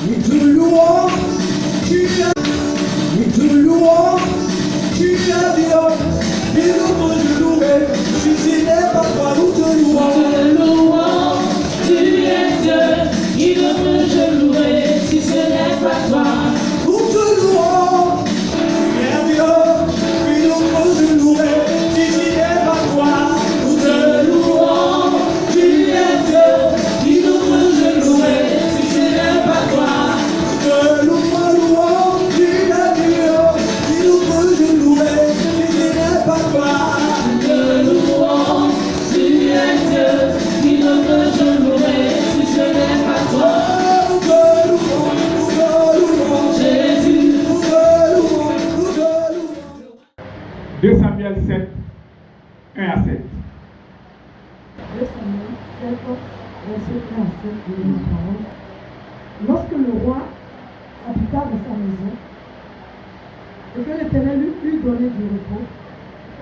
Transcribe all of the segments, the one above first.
nous te louons, tu es, nous te louons, tu es Dieu, et nous te louons, si ce n'est pas toi, nous te louons. Tu es Dieu, qui ne peut je louer si ce n'est pas toi. Nous te louons, tu es Dieu, et nous te louer, si ce n'est pas toi. Nous te louons, tu es Dieu, qui nous peut je louer, si ce n'est pas toi. Nous te louons, tu es Dieu, qui nous peut je louer, si ce n'est pas toi. Nous te louons, tu es Dieu, qui ne peut je louer si ce n'est pas toi. Nous te louons, Jésus. nous te louons, nous te louons. 2 Samuel 7, 1 à 7. 2 Samuel 7, verset 1 à 7, de la parole. Lorsque le roi habita dans sa maison, et que l'Éternel lui eut donné du repos,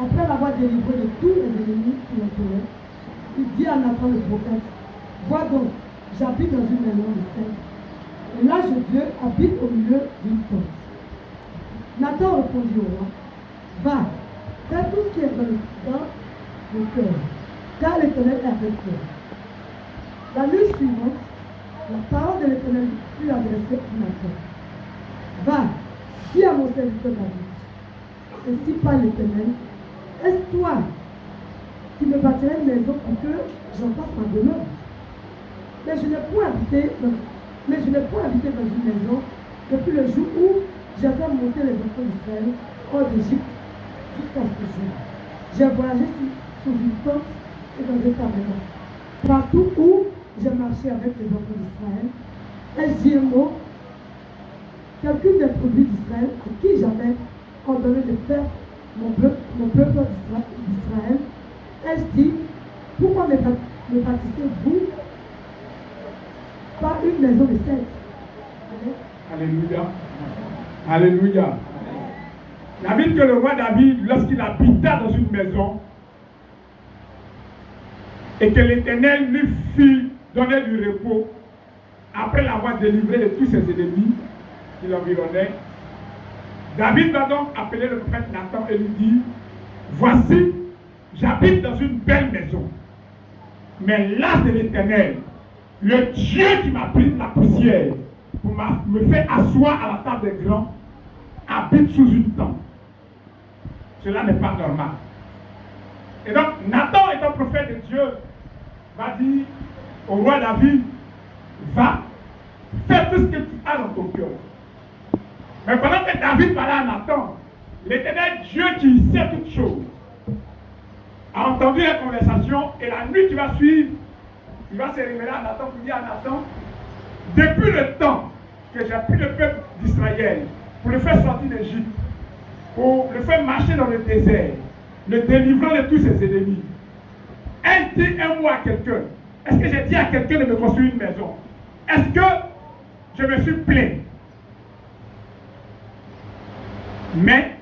après l'avoir délivré de tous les ennemis qui l'entouraient, il dit à Nathan le prophète, vois donc, j'habite dans une maison de cèdre, et l'ange de Dieu habite au milieu d'une porte. Nathan répondit au roi, va, fais tout ce qui est dans le cœur, car l'Éternel est avec toi. La nuit suivante, la parole de l'Éternel fut adressée à Nathan. Va, dis à mon serviteur David, ainsi par l'Éternel, est-ce toi qui me bâtirais une maison pour que j'en fasse ma demeure? Mais je n'ai point habité dans une maison depuis le jour où j'ai fait monter les enfants d'Israël hors d'Égypte jusqu'à ce jour. J'ai voyagé sous une tente et dans un tabernacle. Partout où j'ai marché avec les enfants d'Israël, ai-je dit un mot? Quelqu'un des produits d'Israël à qui j'avais ordonné de faire mon peuple d'Israël, ai-je dit, pourquoi me bâtissez-vous pas une maison de cèdre? Alléluia. Alléluia. La Bible que le roi David, lorsqu'il habita dans une maison, et que l'Éternel lui fit donner du repos, après l'avoir délivré de tous ses ennemis qui l'environnaient, David va donc appeler le prophète Nathan et lui dire, voici, j'habite dans une belle maison, mais l'âge de l'Éternel, le Dieu qui m'a pris de la poussière pour me faire asseoir à la table des grands, habite sous une tente. Cela n'est pas normal. Et donc, Nathan, étant prophète de Dieu, va dire au roi David, va, fais tout ce que tu as dans ton cœur. Mais pendant que David parlait à Nathan, l'Éternel Dieu qui sait toutes choses, a entendu la conversation, et la nuit qui va suivre, il va se révéler à Nathan pour dire à Nathan, depuis le temps que j'ai pris le peuple d'Israël pour le faire sortir d'Égypte, pour le faire marcher dans le désert, le délivrant de tous ses ennemis, elle dit un mot à quelqu'un. Est-ce que j'ai dit à quelqu'un de me construire une maison? Est-ce que je me suis plaint? Mais,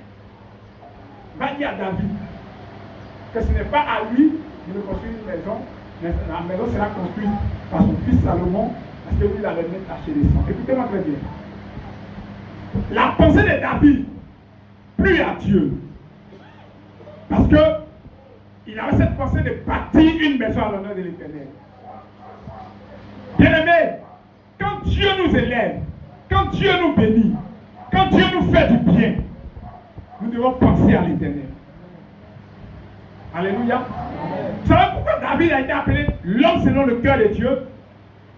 va dire à David que ce n'est pas à lui de me construire une maison, mais la maison sera construite par son fils Salomon, parce que lui, il allait mettre taché les sangs. Écoutez-moi très bien. La pensée de David plut à Dieu. Parce que il avait cette pensée de bâtir une maison à l'honneur de l'Éternel. Bien-aimés, quand Dieu nous élève, quand Dieu nous bénit, quand Dieu nous fait du bien, nous devons penser à l'Éternel. Alléluia. Vous savez pourquoi David a été appelé l'homme selon le cœur de Dieu?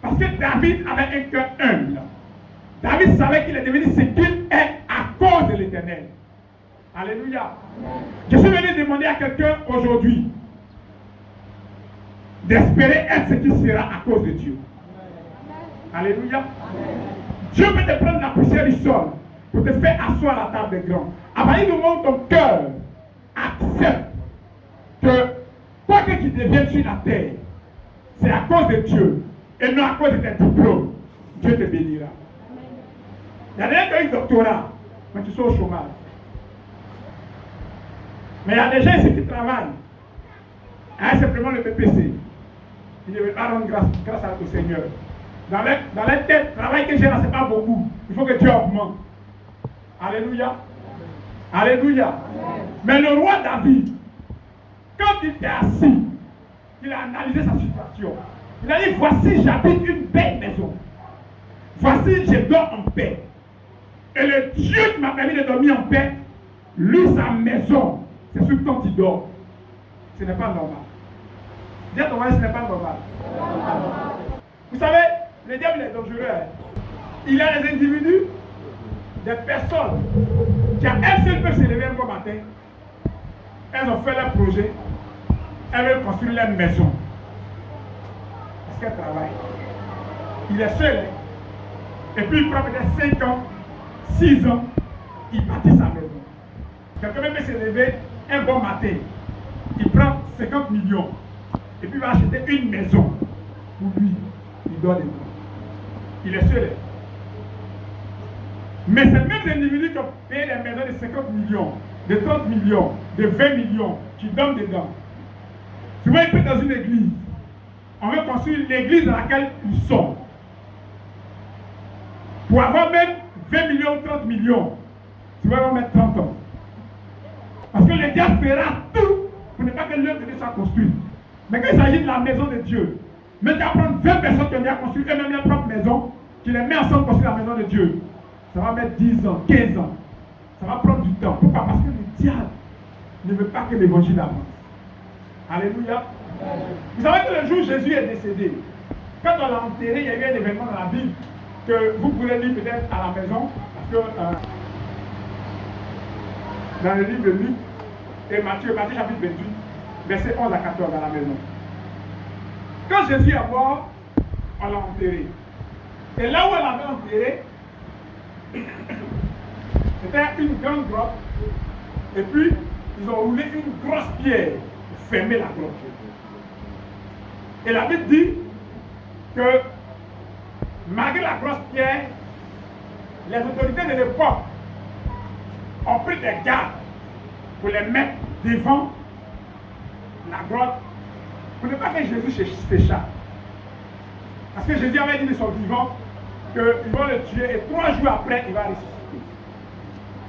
Parce que David avait un cœur humble. David savait qu'il est devenu ce qu'il est à cause de l'Éternel. Alléluia. Je suis venu demander à quelqu'un aujourd'hui d'espérer être ce qu'il sera à cause de Dieu. Alléluia. Dieu peut te prendre la poussière du sol pour te faire asseoir à la table des grands. À partir du moment où ton cœur accepte que quoi que tu deviennes sur la terre, c'est à cause de Dieu et non à cause de tes diplômes, Dieu te bénira. Il y a des gens qui ont un doctorat, mais qui sont au chômage. Mais il y a des gens ici qui travaillent. Hein, simplement le BPC. Ils ne veulent pas rendre grâce au Seigneur. Dans les têtes, le travail que j'ai là, ce n'est pas beaucoup. Il faut que Dieu augmente. Alléluia. Alléluia. Mais le roi David, quand il était assis, il a analysé sa situation. Il a dit, voici, j'habite une belle maison. Voici, je dors en paix. Et le Dieu qui m'a permis de dormir en paix, lui, sa maison, c'est sur quand il dort. Ce n'est pas normal. Dis à ton voisin, ce n'est pas normal. Vous savez, le diable est dangereux. Il a des individus, des personnes qui, à elles seules, peuvent se lever un bon matin. Elles ont fait leur projet. Elles veulent construire leur maison. Parce qu'elles travaillent. Il est seul. Et puis il prend peut-être 5 ans, 6 ans, il bâtit sa maison. Quelqu'un même peut se lever un bon matin. Il prend 50 millions. Et puis il va acheter une maison pour lui. Il doit dedans. Il est seul. Mais ces mêmes individus qui ont payé des maisons de 50 millions, de 30 millions, de 20 millions, qui dorment dedans. Souvent, ils peuvent dans une église. On veut construire l'église dans laquelle ils sont. Pour avoir même 20 millions ou 30 millions, tu vas mettre 30 ans. Parce que le diable fera tout pour ne pas que l'œuvre de Dieu soit construite. Mais quand il s'agit de la maison de Dieu, mais tu vas prendre 20 personnes qui ont déjà construit eux-mêmes leur propre maison, qui les met ensemble pour construire la maison de Dieu. Ça va mettre 10 ans, 15 ans. Ça va prendre du temps. Pourquoi? Parce que le diable ne veut pas que l'évangile avance. Alléluia. Vous savez que le jour où Jésus est décédé, quand on l'a enterré, il y a eu un événement dans la Bible que vous pouvez lire peut-être à la maison, parce que dans le livre de Luc et Matthieu chapitre 28, versets 11 à 14 dans la maison. Quand Jésus est mort, on l'a enterré. Et là où on l'avait enterré, c'était une grande grotte. Et puis, ils ont roulé une grosse pierre pour fermer la grotte. Et la Bible dit que malgré la grosse pierre, les autorités de l'époque ont pris des gardes pour les mettre devant la grotte pour ne pas que Jésus s'échappe. Parce que Jésus avait dit de son vivant qu'ils vont le tuer et 3 jours après, il va ressusciter.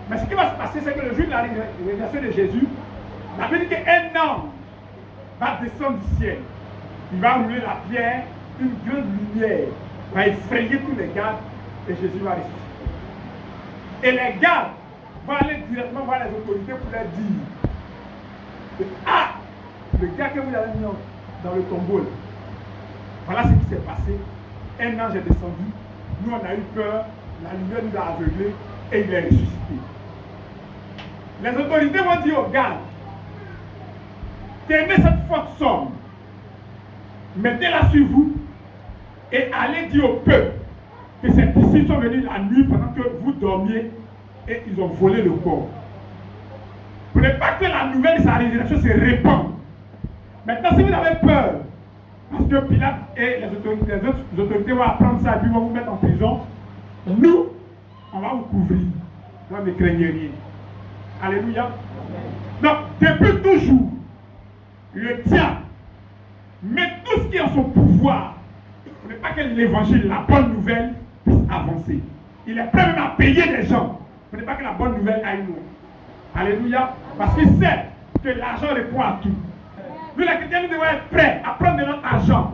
Mais ce qui va se passer, c'est que le jour de la résurrection de Jésus, la Bible dit qu'un ange va descendre du ciel. Il va rouler la pierre, une grande lumière va effrayer tous les gardes et Jésus va ressusciter. Et les gardes vont aller directement voir les autorités pour leur dire que, ah, le gars que vous avez mis dans le tombeau, là, voilà ce qui s'est passé. Un ange est descendu, nous on a eu peur, la lumière nous a aveuglés et il est ressuscité. Les autorités vont dire aux gardes, tenez cette forte somme, mettez-la sur vous et allez dire au peuple que ces disciples sont venus la nuit pendant que vous dormiez et ils ont volé le corps. Pour ne pas que la nouvelle de sa résurrection se répande. Maintenant, si vous avez peur, parce que Pilate et les autorités vont apprendre ça et puis vont vous mettre en prison, nous, on va vous couvrir. Donc ne craignez rien. Alléluia. Donc, depuis toujours, le diable met tout ce qui est en son pouvoir pour ne pas que l'évangile, la bonne nouvelle, puisse avancer. Il est prêt même à payer les gens pour ne pas que la bonne nouvelle aille loin. Alléluia. Parce qu'il sait que l'argent répond à tout. Nous, les chrétiens, nous devons être prêts à prendre de notre argent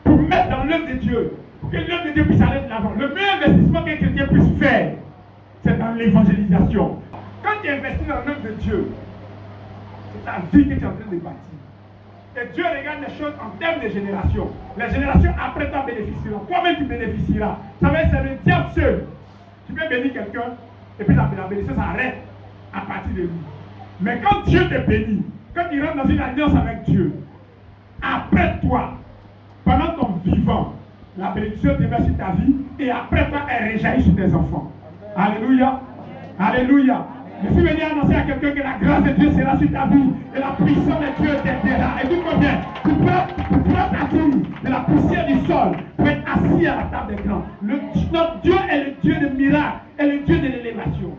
pour mettre dans l'œuvre de Dieu, pour que l'œuvre de Dieu puisse aller de l'avant. Le meilleur investissement qu'un chrétien puisse faire, c'est dans l'évangélisation. Quand tu investis dans l'œuvre de Dieu, c'est ta vie que tu es en train de bâtir. Et Dieu regarde les choses en termes de génération. Les générations après toi bénéficieront. Toi-même tu bénéficieras. Ça veut dire que c'est le diable seul qui peut bénir quelqu'un et puis la bénédiction s'arrête à partir de lui. Mais quand Dieu te bénit, quand tu rentres dans une alliance avec Dieu, après toi, pendant ton vivant, la bénédiction déverse sur ta vie et après toi, elle réjaillit sur tes enfants. Alléluia. Alléluia. Je suis venu annoncer à quelqu'un que la grâce de Dieu sera sur ta vie et la puissance de Dieu t'aidera. Écoute-moi bien, tu pourras t'asseoir de la poussière du sol pour être assis à la table des grands. Notre Dieu est le Dieu de miracles, est le Dieu de l'élévation.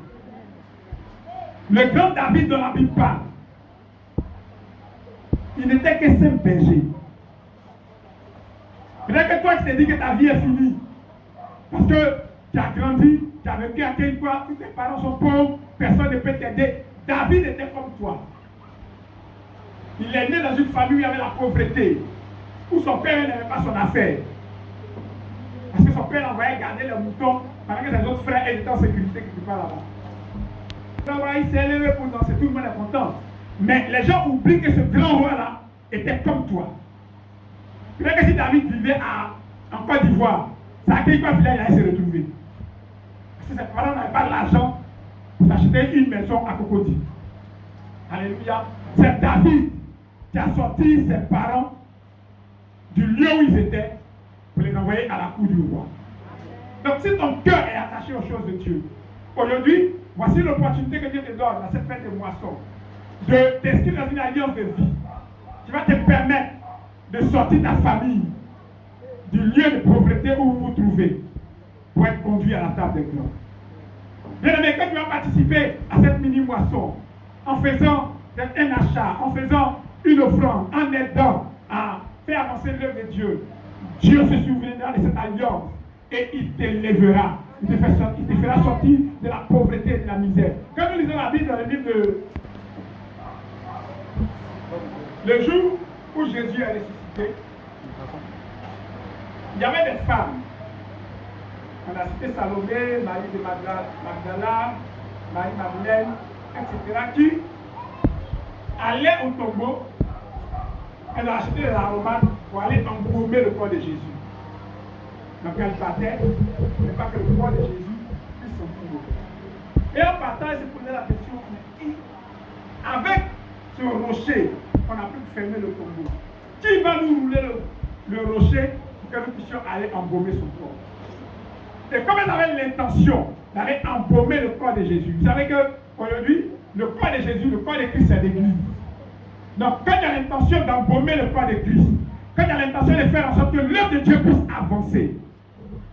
Le grand David dont la Bible parle, il n'était que simple berger. Peut-être que toi, tu t'es dit que ta vie est finie. Parce que tu as grandi, tu as vécu à quel point tous tes parents sont pauvres, personne ne peut t'aider. David était comme toi. Il est né dans une famille où il y avait la pauvreté, où son père n'avait pas son affaire. Parce que son père l'envoyait garder les moutons pendant que ses autres frères étaient en sécurité quelque part là-bas. Voilà, il s'est élevé pour danser, tout le monde est content. Mais les gens oublient que ce grand roi-là était comme toi. Peut-être que si David vivait en Côte d'Ivoire, ça a quelque part il allait se retrouver. Parce que ses parents n'avaient pas l'argent pour s'acheter une maison à Cocody. Alléluia. C'est David qui a sorti ses parents du lieu où ils étaient pour les envoyer à la cour du roi. Donc si ton cœur est attaché aux choses de Dieu, aujourd'hui, voici l'opportunité que Dieu te donne dans cette fête de moisson, de t'inscrire dans une alliance de vie qui va te permettre de sortir ta famille du lieu de pauvreté où vous vous trouvez pour être conduit à la table des grands. Bien aimé, quand tu vas participer à cette mini-moisson, en faisant un achat, en faisant une offrande, en aidant à faire avancer l'œuvre de Dieu, Dieu se souviendra de cette alliance et il t'élèvera. Il te fera sortir de la pauvreté et de la misère. Quand nous lisons la Bible dans le livre de... Le jour où Jésus est ressuscité, il y avait des femmes. On a cité Salomé, Marie de Magdala, Marie-Madeleine, etc. qui allaient au tombeau. Elles ont acheté de l'aromate pour aller embaumer le corps de Jésus. Donc elles partaient, mais pas que le corps de Jésus puisse sentir. Et en partant, elles se posaient la question, avec ce rocher, on a pu fermer le tombeau. Qui va nous rouler le rocher pour que nous puissions aller embaumer son corps? Et comme elles avaient l'intention d'aller embaumer le corps de Jésus, vous savez qu'aujourd'hui, le corps de Jésus, le corps de Christ, c'est l'église. Donc, quand il y a l'intention d'embaumer le corps de Christ, quand il y a l'intention de faire en sorte que l'œuvre de Dieu puisse avancer,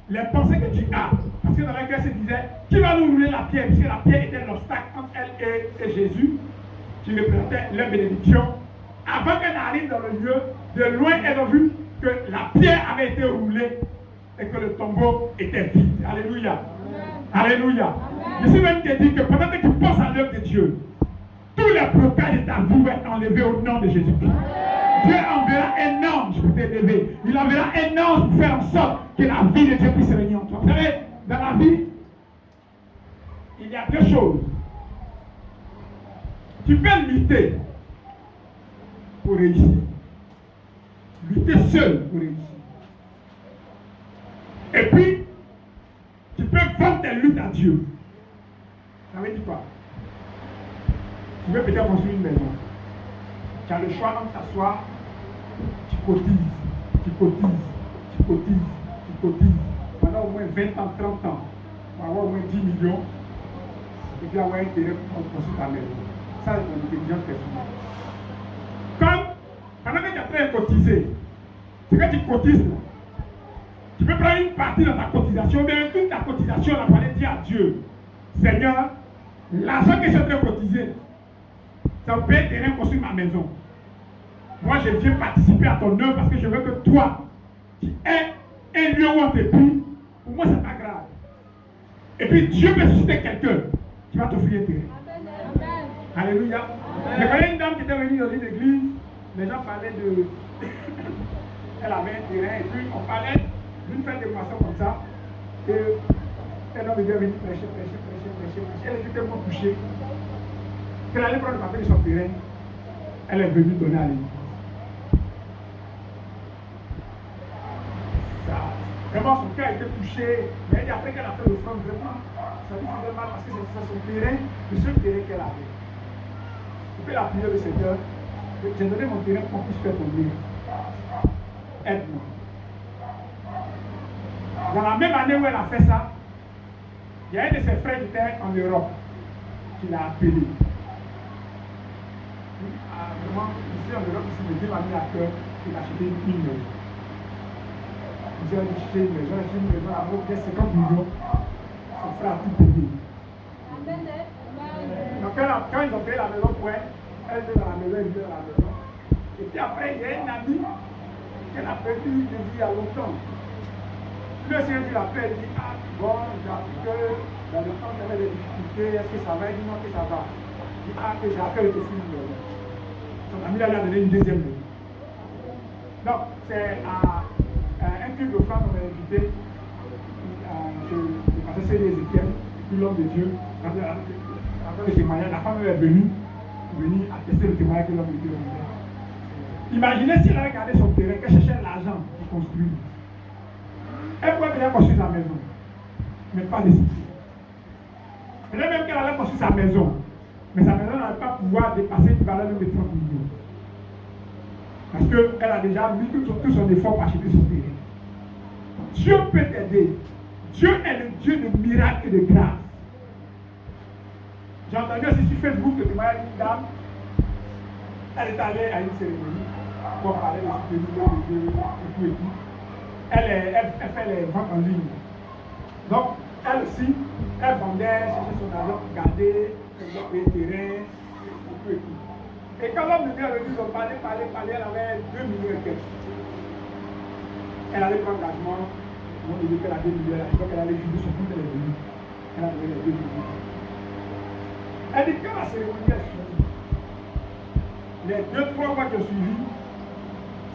les pensées que tu as, parce que dans la cœur se disait, qui va nous rouler la pierre, puisque la pierre était l'obstacle entre elle et Jésus, qui représentait leur bénédiction. Avant qu'elle n'arrive dans le lieu, de loin, elle a vu que la pierre avait été roulée et que le tombeau était vide. Alléluia. Amen. Alléluia. Amen. Je suis même te dire que pendant que tu penses à l'œuvre de Dieu, tous les blocages de ta vie vont être enlevés au nom de Jésus-Christ. Dieu enverra un ange pour t'élever. Il enverra un ange pour faire en sorte que la vie de Dieu puisse régner en toi. Vous savez, dans la vie, il y a deux choses. Tu peux lutter pour réussir. Lutter seul pour réussir. Et puis, tu peux vendre tes luttes à Dieu. Ça veut dire quoi? Tu veux peut-être construire une maison. Tu as le choix entre t'asseoir, tu cotises, tu cotises, tu cotises, tu cotises. Pendant au moins 20 ans, 30 ans, pour avoir au moins 10 millions, et puis avoir un terrain pour construire ta maison. Ça, c'est ton intelligence personnelle. Pendant que tu es en train de cotiser, c'est que tu cotises là. Tu peux prendre une partie de ta cotisation, mais toute ta cotisation, on va aller dire à Dieu, Seigneur, l'argent que je suis en train de cotiser, ça me paye de rien construire ma maison. Moi, je viens participer à ton œuvre parce que je veux que toi, qui es un lieu où on te prie, pour moi, c'est pas grave. Et puis, Dieu peut susciter quelqu'un qui va t'offrir un terrain. Alléluia. Je connais une dame qui était venue dans une église, les gens parlaient de... Elle avait un terrain, et puis on parlait d'une fête de moisson comme ça, et un homme était venu prêcher. Elle était tellement touchée qu'elle allait prendre le papier de son terrain. Elle est venue donner à l'église. Vraiment, son cœur était touché. Mais après qu'elle a fait le front, vraiment, ça lui faisait mal parce que c'est son terrain, le seul terrain qu'elle avait. Et puis la prière du Seigneur, j'ai donné mon terrain pour qu'on puisse faire ton livre. Aide-moi. Dans la même année où elle a fait ça, il y a un de ses frères qui était en Europe qui l'a appelé. Vraiment, ici en Europe, Dieu m'a mis à cœur d'acheter une maison. J'ai acheté une maison, à peu près 50 millions. Son frère a tout payé. Donc quand ils ont payé la maison pour elle, elle était dans la maison, il était dans la maison. Et puis après, il y a un ami qu'elle a perdu Jésus il y a longtemps. Le Seigneur dit la paix, il dit, ah bon, j'ai appris que dans le temps j'avais des difficultés, est-ce que ça va? Il dit non, que ça va. Il dit, ah, que j'ai appelé le film. Son ami là, lui a donné une deuxième numéro. Donc, c'est un culte de femmes qu'on m'a invité, le pasteur Céline Ézéchiel, puis l'homme de Dieu, après le témoignage, la femme est venue attester le témoignage que l'homme de Dieu a fait. Imaginez si elle avait gardé son terrain, qu'elle cherchait l'argent pour construire. Elle pouvait bien construire sa maison, mais pas les cités. Peut-être même qu'elle allait construire sa maison, mais sa maison n'allait pas pouvoir dépasser une valeur de 30 millions. Parce qu'elle a déjà mis tout son effort pour acheter son terrain. Dieu peut t'aider. Dieu est le Dieu de miracles et de grâce. J'ai entendu aussi sur Facebook que une dame, elle est allée à une cérémonie pour parler de Dieu et tout. Elle fait les ventes en ligne. Donc, elle aussi, elle vendait, cherchait son argent pour garder, les terrains, et tout. Et quand l'homme de Dieu avait dit, ils ont parlé, elle avait 2 millions et quelques. Elle allait prendre l'engagement, on dit qu'elle a 2 millions, donc elle allait vider son compte, elle est venue. Elle a donné les 2 millions. Elle dit, quand la cérémonie est finie, les 2-3 mois qui ont suivi,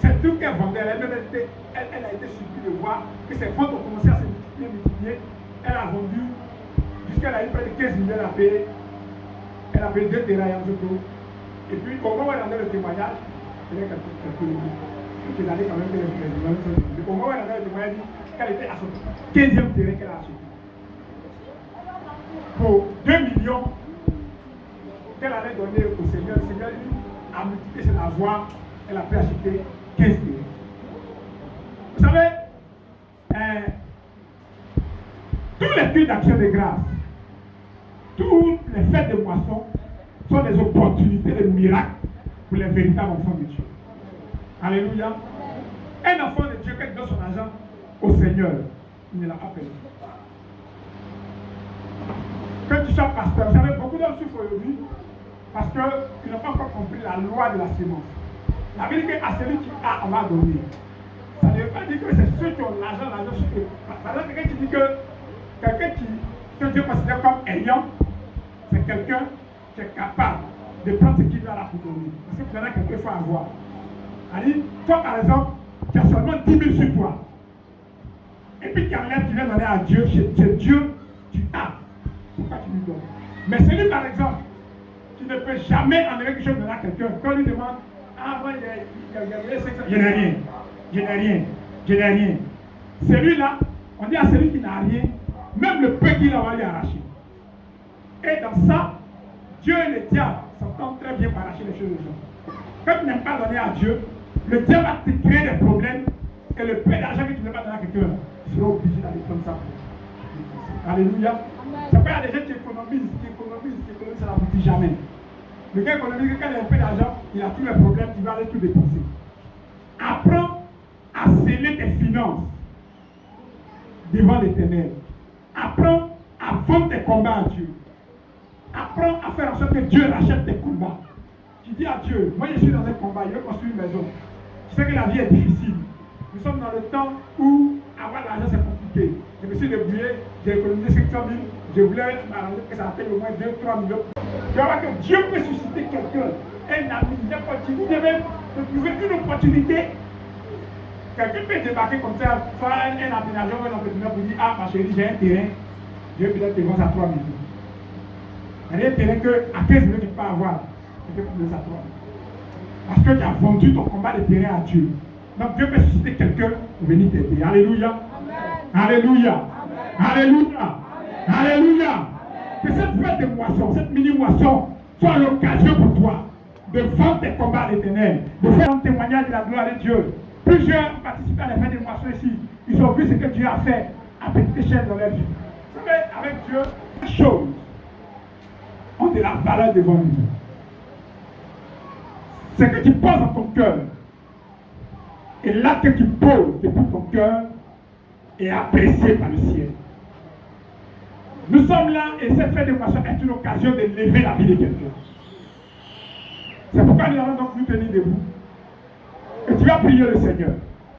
c'est tout qu'elle vendait, elle a été surprise de voir que ses ventes ont commencé à se multiplier. Elle a vendu jusqu'à elle a eu près de 15 millions à payer. Elle a payé 2 terrains en tout. Et puis, au moment où elle a donné le témoignage, elle a quelques années quand même qu'elle a fait le témoignage. Au moment où elle a donné le témoignage, qu'elle était à son 15e terrain qu'elle a acheté. Pour 2 millions qu'elle allait donner au Seigneur, le Seigneur lui a multiplié ses avoirs, elle a pu acheter 15 terrains. Vous savez, tous les cultes d'action de grâce, toutes les fêtes de moisson sont des opportunités de miracles pour les véritables enfants de Dieu. Alléluia. Un enfant de Dieu qui donne son argent au Seigneur, il ne l'a pas payé. Que tu sois pasteur, vous savez, beaucoup d'hommes souffrent aujourd'hui parce qu'ils n'ont pas encore compris la loi de la sémence. La Bible dit qu'à celui qui a, on va donner. Ça ne veut pas dire que c'est ceux qui ont l'argent, par exemple, quelqu'un qui dit que Dieu considère comme ayant, c'est quelqu'un qui est capable de prendre ce qu'il a là pour donner. Parce que maintenant, quelqu'un faut avoir. C'est-à-dire, toi par exemple, tu as seulement 10 000 sur toi. Et puis tu enlèves, tu viens donner à Dieu, chez Dieu, tu as. Pourquoi tu lui donnes? Mais celui par exemple, qui ne peut jamais enlever quelque chose de là à quelqu'un, quand on lui demande, ah moi, je n'ai rien, je n'ai rien, je n'ai rien. Celui-là, on dit à celui qui n'a rien, même le peu qu'il a, on va lui arracher. Et dans ça, Dieu et le diable s'entendent très bien pour arracher les choses aux gens. Quand tu n'aimes pas donner à Dieu, le diable va te créer des problèmes et le peu d'argent que tu ne veux pas donner à quelqu'un, tu seras obligé d'aller prendre ça. Alléluia. C'est pas il y a des gens qui économisent, ça n'aboutit jamais. Le gars économise, quand il a un peu d'argent, il a tous les problèmes, il va aller tout dépenser. Apprends à sceller tes finances devant l'Éternel. Apprends à vendre tes combats à Dieu. Apprends à faire en sorte que Dieu rachète tes combats. Tu dis à Dieu, moi je suis dans un combat, je veux construire une maison. Je sais que la vie est difficile. Nous sommes dans le temps où avoir l'argent c'est compliqué. Je me suis débrouillé, j'ai économisé 500 000, je voulais m'arranger que ça paye au moins 2-3 millions. Tu vas voir que Dieu peut susciter quelqu'un, un ami, n'importe qui. Vous devez trouver une opportunité. Quelqu'un peut débarquer comme ça, soit un aménageur ou un entrepreneur pour dire, ah ma chérie, j'ai un terrain, je vais peut-être te vendre à 3 millions. Il y a un terrain qu'à 15 millions tu peux pas avoir, je vais te vendre à 3 millions. Parce que tu as vendu ton combat de terrain à Dieu. Donc Dieu peut susciter quelqu'un pour venir t'aider. Alléluia. Amen. Alléluia. Amen. Alléluia. Amen. Alléluia. Que cette fête de moisson, cette mini-moisson, soit l'occasion pour toi de vendre tes combats à l'Éternel, de faire un témoignage de la gloire de Dieu. Plusieurs ont participé à la fête de moisson ici. Ils ont vu ce que Dieu a fait à petite échelle dans leur vie. Vous savez, avec Dieu, les choses ont de la valeur devant nous. Ce que tu poses dans ton cœur et l'acte que tu poses depuis ton cœur est apprécié par le ciel. Nous sommes là et cette fête de moisson est une occasion de lever la vie de quelqu'un. C'est pourquoi nous allons donc nous tenir debout. Et tu vas prier le Seigneur.